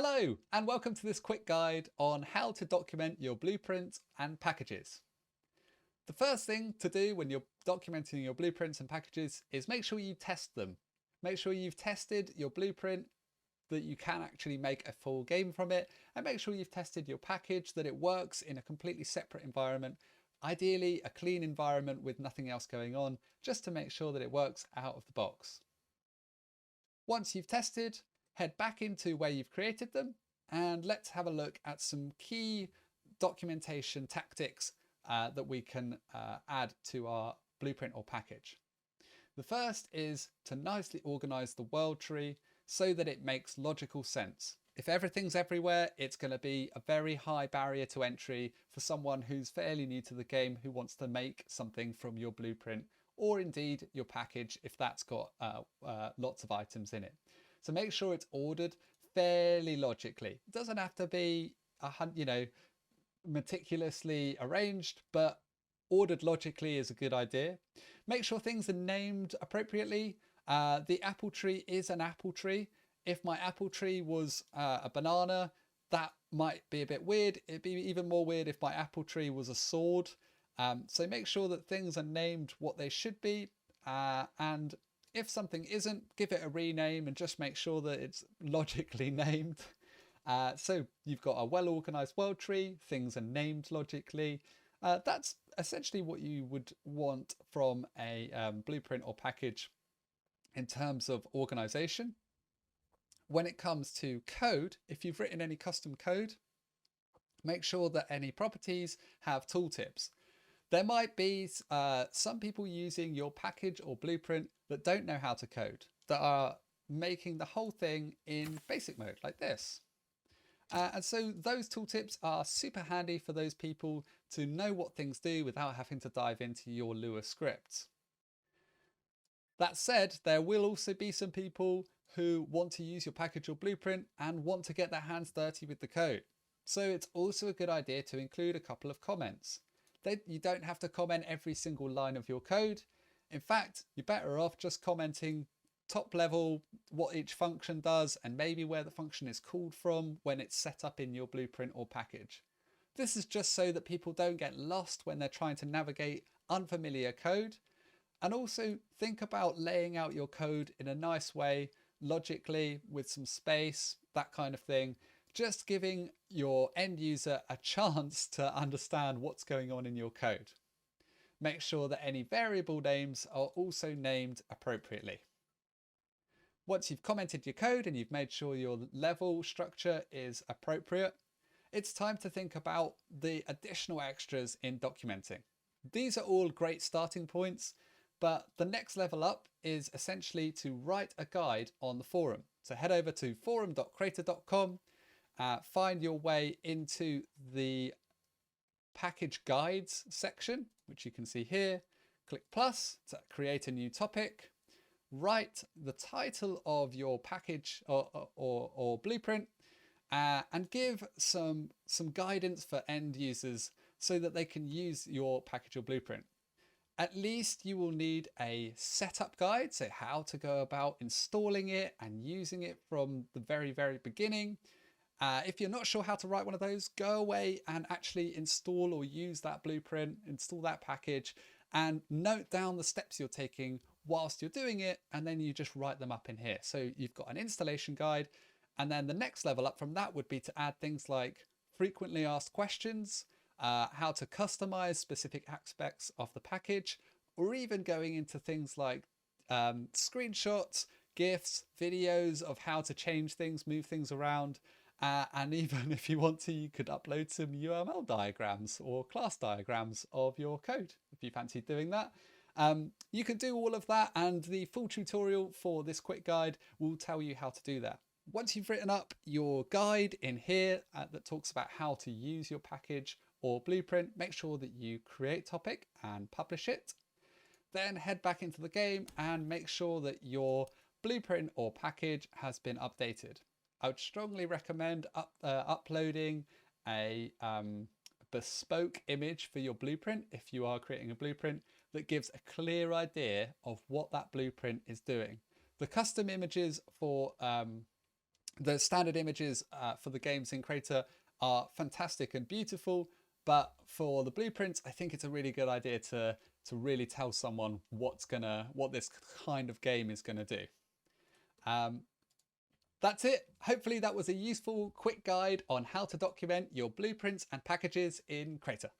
Hello, and welcome to this quick guide on how to document your blueprints and packages. The first thing to do when you're documenting your blueprints and packages is make sure you test them. Make sure you've tested your blueprint, that you can actually make a full game from it, and make sure you've tested your package, that it works in a completely separate environment, ideally a clean environment with nothing else going on, just to make sure that it works out of the box. Once you've tested, head back into where you've created them, and let's have a look at some key documentation tactics that we can add to our blueprint or package. The first is to nicely organize the world tree so that it makes logical sense. If everything's everywhere, it's going to be a very high barrier to entry for someone who's fairly new to the game who wants to make something from your blueprint, or indeed your package if that's got lots of items in it. So make sure it's ordered fairly logically. It doesn't have to be meticulously arranged, but ordered logically is a good idea. Make sure things are named appropriately. The apple tree is an apple tree. If my apple tree was a banana, that might be a bit weird. It'd be even more weird if my apple tree was a sword. So make sure that things are named what they should be, and if something isn't, give it a rename and just make sure that it's logically named. So you've got a well-organized world tree, things are named logically. That's essentially what you would want from a blueprint or package in terms of organization. When it comes to code, if you've written any custom code, make sure that any properties have tooltips. There might be some people using your package or blueprint that don't know how to code, that are making the whole thing in basic mode like this. And so those tooltips are super handy for those people to know what things do without having to dive into your Lua scripts. That said, there will also be some people who want to use your package or blueprint and want to get their hands dirty with the code. So it's also a good idea to include a couple of comments. You don't have to comment every single line of your code. In fact, you're better off just commenting top level what each function does and maybe where the function is called from when it's set up in your blueprint or package. This is just so that people don't get lost when they're trying to navigate unfamiliar code. And also think about laying out your code in a nice way, logically, with some space, that kind of thing. Just giving your end user a chance to understand what's going on in your code. Make sure that any variable names are also named appropriately. Once you've commented your code and you've made sure your level structure is appropriate, it's time to think about the additional extras in documenting. These are all great starting points, but the next level up is essentially to write a guide on the forum. So head over to forum.crayta.com. Find your way into the package guides section, which you can see here. Click plus to create a new topic. Write the title of your package or blueprint and give some guidance for end users so that they can use your package or blueprint. At least you will need a setup guide, so how to go about installing it and using it from the very, very beginning. If you're not sure how to write one of those, go away and actually install or use that blueprint, install that package, and note down the steps you're taking whilst you're doing it, and then you just write them up in here. So you've got an installation guide, and then the next level up from that would be to add things like frequently asked questions, how to customize specific aspects of the package, or even going into things like screenshots, GIFs, videos of how to change things, move things around. And even if you want to, you could upload some UML diagrams or class diagrams of your code if you fancy doing that. You can do all of that, and the full tutorial for this quick guide will tell you how to do that. Once you've written up your guide in here that talks about how to use your package or blueprint, make sure that you create topic and publish it. Then head back into the game and make sure that your blueprint or package has been updated. I would strongly recommend uploading a bespoke image for your blueprint if you are creating a blueprint that gives a clear idea of what that blueprint is doing. The custom images for The standard images for the games in Crayta are fantastic and beautiful, but for the blueprints, I think it's a really good idea to really tell someone what this kind of game is gonna do. That's it. Hopefully that was a useful, quick guide on how to document your blueprints and packages in Crayta.